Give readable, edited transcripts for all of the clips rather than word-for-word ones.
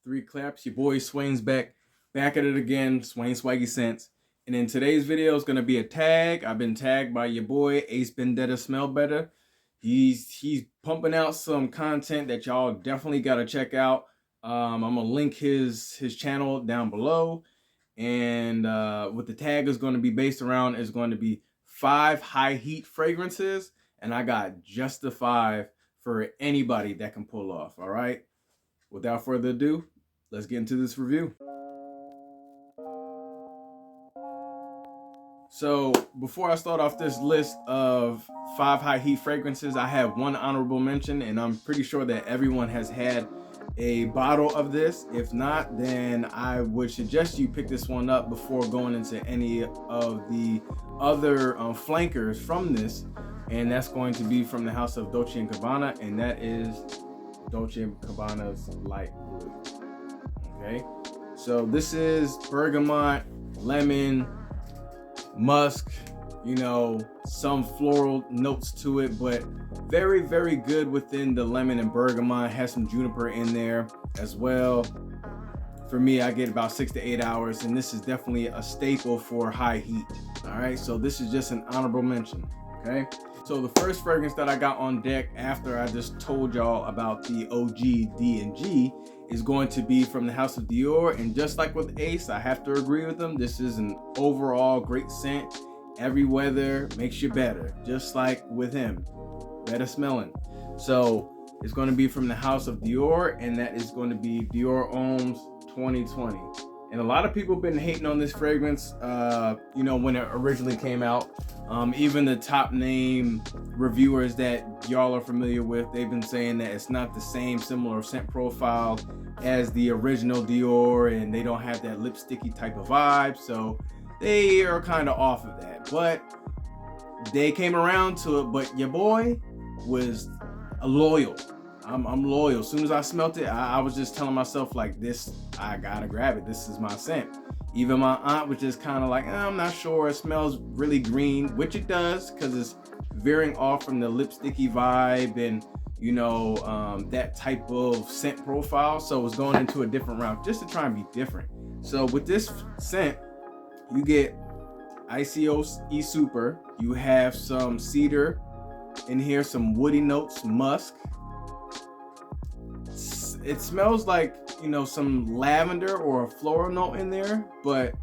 3 claps. Your boy Swain's back at it again. Swain Swaggy Scents. And in today's video is gonna be a tag. I've been tagged by your boy Ace Vendetta Smell Better. He's pumping out some content that y'all definitely gotta check out. I'm gonna link his channel down below. And what the tag is going to be based around is going to be 5 high heat fragrances, and I got just the 5 for anybody that can pull off. All right, without further ado, let's get into this review. So before I start off this list of 5 high heat fragrances, I have one honorable mention, and I'm pretty sure that everyone has had a bottle of this. If not, then I would suggest you pick this one up before going into any of the other flankers from this, and that's going to be from the house of Dolce & Gabbana, and that is Dolce & Gabbana's Light Blue. Okay, so this is bergamot, lemon, musk, you know, some floral notes to it, but very, very good within the lemon and bergamot. Has some juniper in there as well. For me, I get about 6 to 8 hours, and this is definitely a staple for high heat. All right, so this is just an honorable mention. Okay, so the first fragrance that I got on deck after I just told y'all about the OG D&G is going to be from the house of Dior, and just like with Ace, I have to agree with them. This is an overall great scent. Every weather makes you better, just like with him, better smelling. So it's going to be from the house of Dior, and that is going to be Dior Homme's 2020. And a lot of people have been hating on this fragrance, you know, when it originally came out. Even the top name reviewers that y'all are familiar with, they've been saying that it's not the same similar scent profile as the original Dior, and they don't have that lipsticky type of vibe. So they are kind of off of that, but they came around to it. But your boy was loyal. I'm loyal. As soon as I smelt it, I was just telling myself like, this, I gotta grab it. This is my scent. Even my aunt was just kind of like, I'm not sure. It smells really green, which it does, because it's veering off from the lipsticky vibe and, you know, that type of scent profile. So it's going into a different route just to try and be different. So with this scent, you get ICOE Super. You have some cedar in here, some woody notes, musk. It smells like, you know, some lavender or a floral note in there, but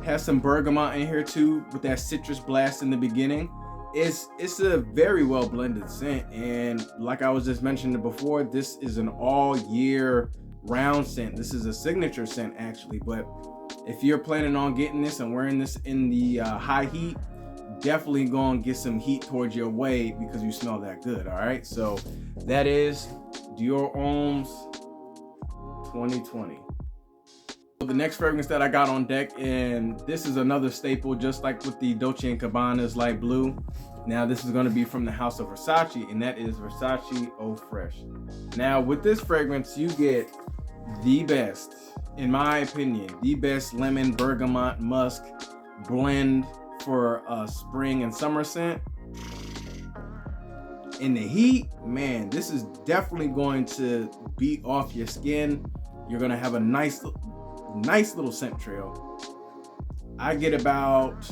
has some bergamot in here too, with that citrus blast in the beginning. It's a very well blended scent, and like I was just mentioning before, this is an all year round scent. This is a signature scent actually, but if you're planning on getting this and wearing this in the high heat, definitely gonna get some heat towards your way because you smell that good. All right, so that is Dior Homme's 2020. So the next fragrance that I got on deck, and this is another staple, just like with the Dolce & Gabbana's Light Blue. Now this is going to be from the house of Versace, and that is Versace Eau Fraiche. Now with this fragrance, you get the best, in my opinion, the best lemon, bergamot, musk blend for a spring and summer scent. In the heat, man, this is definitely going to beat off your skin. You're gonna have a nice little scent trail. I get about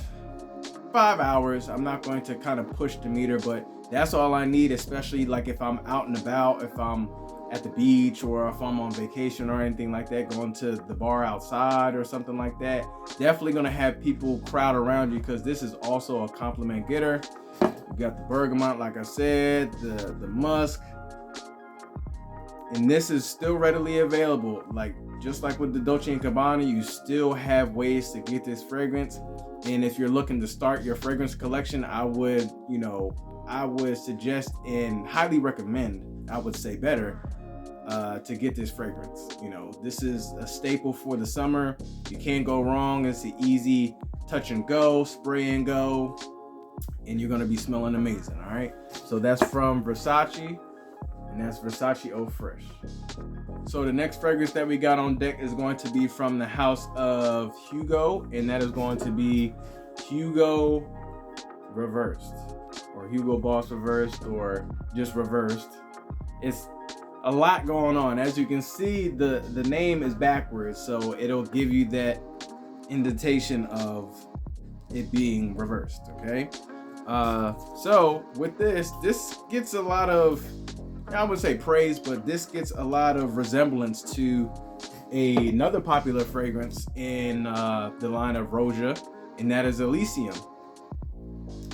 5 hours. I'm not going to kind of push the meter, but that's all I need, especially like if I'm out and about, if I'm at the beach or if I'm on vacation or anything like that, going to the bar outside or something like that. Definitely gonna have people crowd around you because this is also a compliment getter. You got the bergamot, like I said, the musk, and this is still readily available. Like just like with the Dolce & Gabbana, you still have ways to get this fragrance. And if you're looking to start your fragrance collection, I would suggest and highly recommend, I would say better, to get this fragrance. You know, this is a staple for the summer. You can't go wrong. It's an easy touch and go, spray and go, and you're gonna be smelling amazing. All right, so that's from Versace, and that's Versace Eau Fraiche. So the next fragrance that we got on deck is going to be from the house of Hugo, and that is going to be Hugo Reversed, or Hugo Boss Reversed, or just Reversed. It's a lot going on. As you can see, the name is backwards, so it'll give you that indentation of it being reversed. Okay, so with this gets a lot of, I would say praise, but this gets a lot of resemblance to another popular fragrance in the line of Roja, and that is Elysium.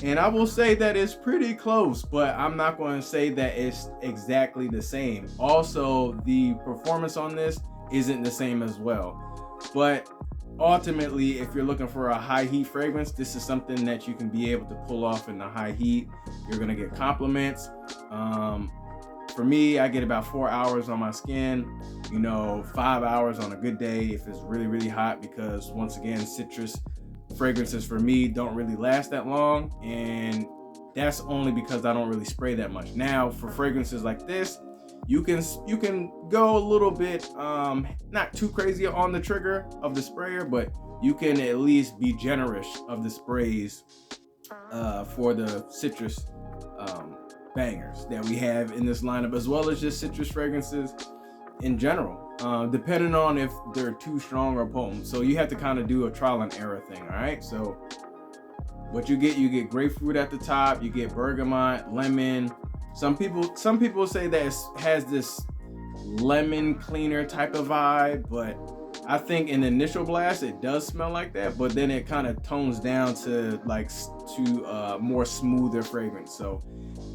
And I will say that it's pretty close, but I'm not going to say that it's exactly the same. Also, the performance on this isn't the same as well. But ultimately, if you're looking for a high heat fragrance, this is something that you can be able to pull off in the high heat. You're going to get compliments. For me, I get about 4 hours on my skin, 5 hours on a good day if it's really, really hot, because once again, citrus fragrances for me don't really last that long, and that's only because I don't really spray that much. Now, for fragrances like this, you can go a little bit not too crazy on the trigger of the sprayer, but you can at least be generous of the sprays for the citrus bangers that we have in this lineup, as well as just citrus fragrances in general, depending on if they're too strong or potent. So you have to kind of do a trial and error thing. All right, so what you get grapefruit at the top, you get bergamot, lemon. Some people say that it has this lemon cleaner type of vibe, but I think in the initial blast it does smell like that, but then it kind of tones down to more smoother fragrance. So,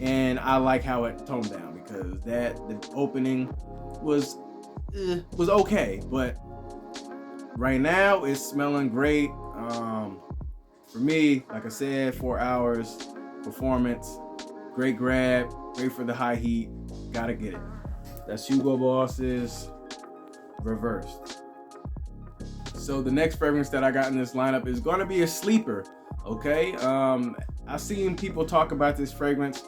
and I like how it toned down, because the opening was okay, but right now it's smelling great. For me, like I said, 4 hours performance, great grab, great for the high heat. Gotta get it. That's Hugo Boss's Reversed. So the next fragrance that I got in this lineup is going to be a sleeper. Okay, I've seen people talk about this fragrance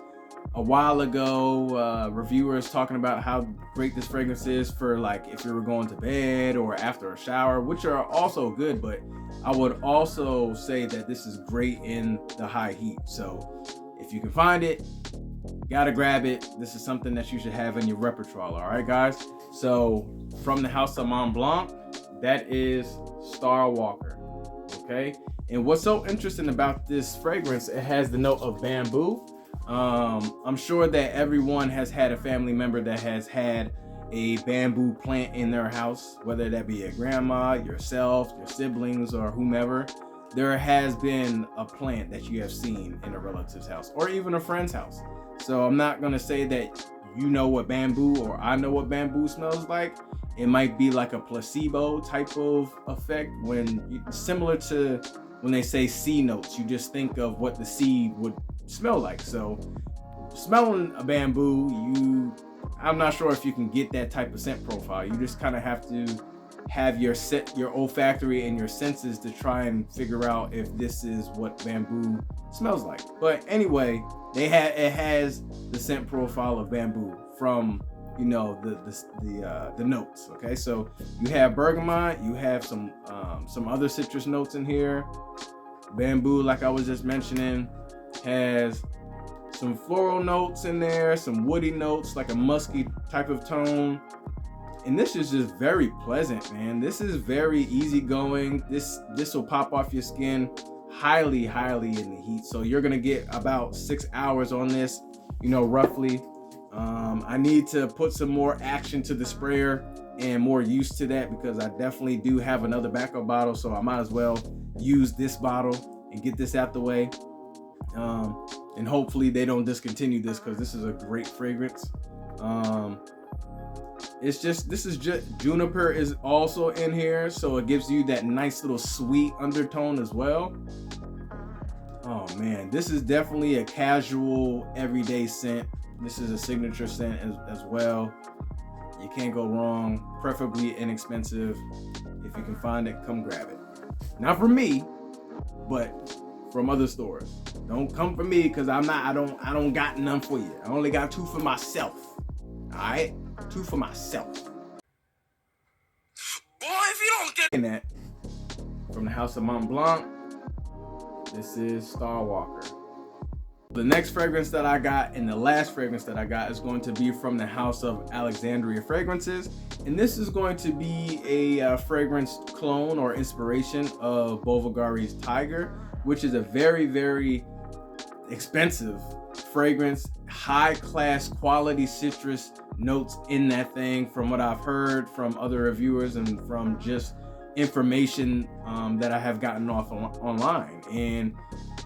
a while ago. Reviewers talking about how great this fragrance is for, like, if you were going to bed or after a shower, which are also good, but I would also say that this is great in the high heat. So if you can find it, gotta grab it. This is something that you should have in your repertoire. All right, guys. So from the house of Mont Blanc, that is Starwalker. Okay, and what's so interesting about this fragrance, it has the note of bamboo. I'm sure that everyone has had a family member that has had a bamboo plant in their house, whether that be a grandma, yourself, your siblings, or whomever. There has been a plant that you have seen in a relative's house or even a friend's house. So I'm not going to say that you know what bamboo or I know what bamboo smells like. It might be like a placebo type of effect, similar to when they say sea notes. You just think of what the sea would smell like. So smelling a bamboo, I'm not sure if you can get that type of scent profile. You just kind of have to have your olfactory and your senses to try and figure out if this is what bamboo smells like. But anyway, it has the scent profile of bamboo from the notes. Okay, so you have bergamot, you have some other citrus notes in here. Bamboo, like I was just mentioning, has some floral notes in there, some woody notes, like a musky type of tone. And this is just very pleasant, man. This is very easygoing. This will pop off your skin highly in the heat. So you're gonna get about 6 hours on this, roughly. I need to put some more action to the sprayer and more use to that, because I definitely do have another backup bottle, so I might as well use this bottle and get this out the way. And hopefully they don't discontinue this, because this is a great fragrance. Juniper is also in here, so it gives you that nice little sweet undertone as well. Oh man, this is definitely a casual, everyday scent. This is a signature scent as well. You can't go wrong. Preferably inexpensive. If you can find it, come grab it. Not from me, but from other stores. Don't come for me, because I don't got none for you. I only got 2 for myself. Alright? 2 for myself. Boy, if you don't get that from the house of Mont Blanc, this is Starwalker. The next fragrance that I got and the last fragrance that I got is going to be from the house of Alexandria Fragrances. And this is going to be a fragrance clone or inspiration of Bulgari's Tiger, which is a very, very expensive fragrance, high class quality citrus notes in that thing from what I've heard from other reviewers and from just information that I have gotten off online. And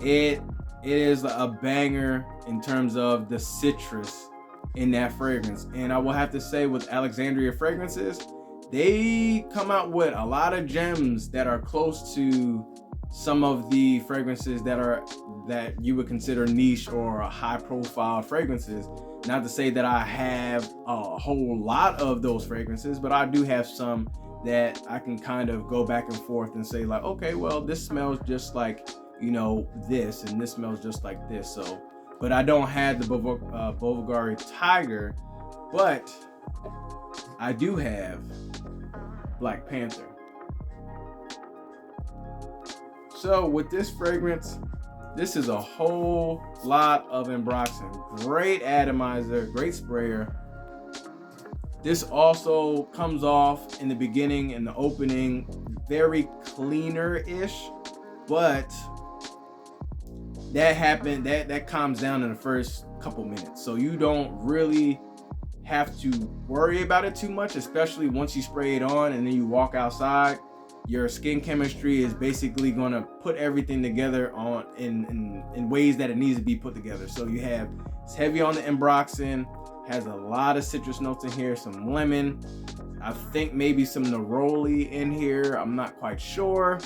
it is a banger in terms of the citrus in that fragrance. And I will have to say with Alexandria Fragrances, they come out with a lot of gems that are close to some of the fragrances that you would consider niche or high profile fragrances. Not to say that I have a whole lot of those fragrances, but I do have some that I can kind of go back and forth and say like, okay, well, this smells just like, you know, this, and this smells just like this. So, but I don't have the Bulgari Tiger, but I do have Black Panther. So with this fragrance, this is a whole lot of ambroxan. Great atomizer, great sprayer. This also comes off in the beginning, in the opening, very cleaner-ish, but that calms down in the first couple minutes. So you don't really have to worry about it too much, especially once you spray it on and then you walk outside. Your skin chemistry is basically going to put everything together in ways that it needs to be put together. So you have, it's heavy on the ambroxan, has a lot of citrus notes in here, some lemon, I think maybe some neroli in here, I'm not quite sure.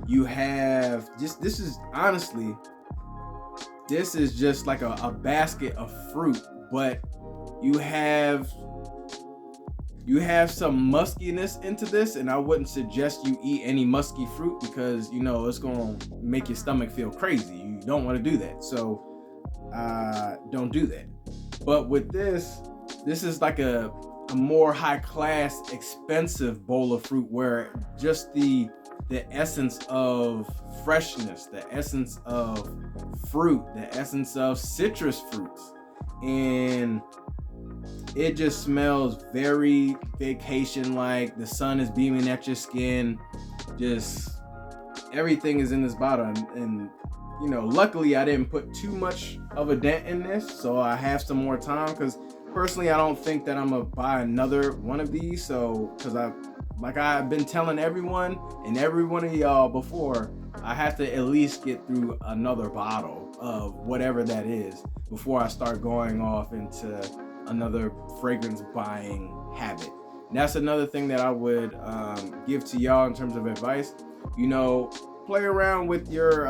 You have just, this is just like a basket of fruit, but you have some muskiness into this, and I wouldn't suggest you eat any musky fruit because, you know, it's going to make your stomach feel crazy. You don't want to do that. So don't do that. But with this is like a more high class, expensive bowl of fruit where just the essence of freshness, the essence of fruit, the essence of citrus fruits, and it just smells very vacation-like. The sun is beaming at your skin. Just everything is in this bottle. And you know, luckily I didn't put too much of a dent in this, so I have some more time. Because personally, I don't think that I'm gonna buy another one of these. So, because I've been telling everyone and every one of y'all before, I have to at least get through another bottle of whatever that is before I start going off into another fragrance buying habit. And that's another thing that I would give to y'all in terms of advice. You know, play around with your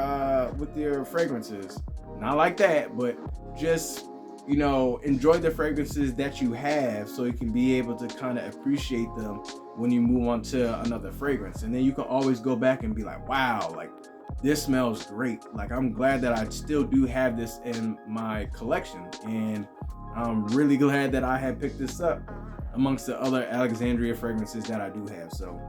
fragrances. Not like that, but just, you know, enjoy the fragrances that you have so you can be able to kind of appreciate them when you move on to another fragrance. And then you can always go back and be like, wow, like this smells great. Like I'm glad that I still do have this in my collection. And I'm really glad that I had picked this up amongst the other Alexandria fragrances that I do have. So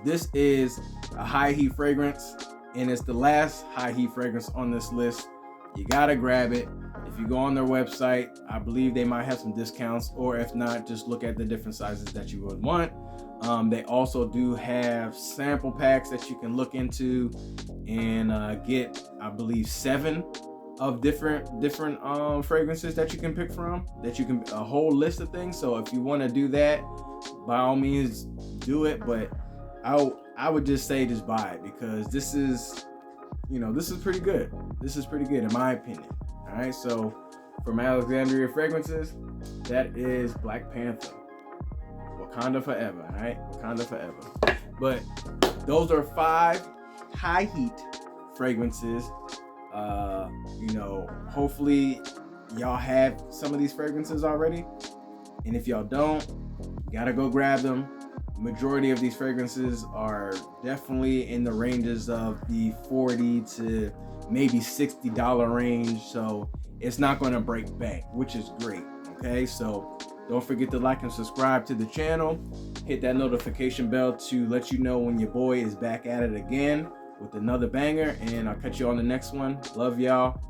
this is a high heat fragrance, and it's the last high heat fragrance on this list. You gotta grab it. If you go on their website, I believe they might have some discounts, or if not, just look at the different sizes that you would want. They also do have sample packs that you can look into and get, I believe, 7 of different fragrances that you can pick from, a whole list of things. So if you want to do that, by all means do it, but I would just say just buy it, because this is pretty good. This is pretty good in my opinion. All right, so from Alexandria Fragrances, that is Black Panther. Wakanda forever, all right? Wakanda forever. But those are 5 high heat fragrances. You know, hopefully y'all have some of these fragrances already, and if y'all don't, you gotta go grab them. Majority of these fragrances are definitely in the ranges of the $40 to maybe $60 range, so it's not going to break bank, which is great. Okay, so don't forget to like and subscribe to the channel. Hit that notification bell to let you know when your boy is back at it again with another banger, and I'll catch you on the next one. Love y'all.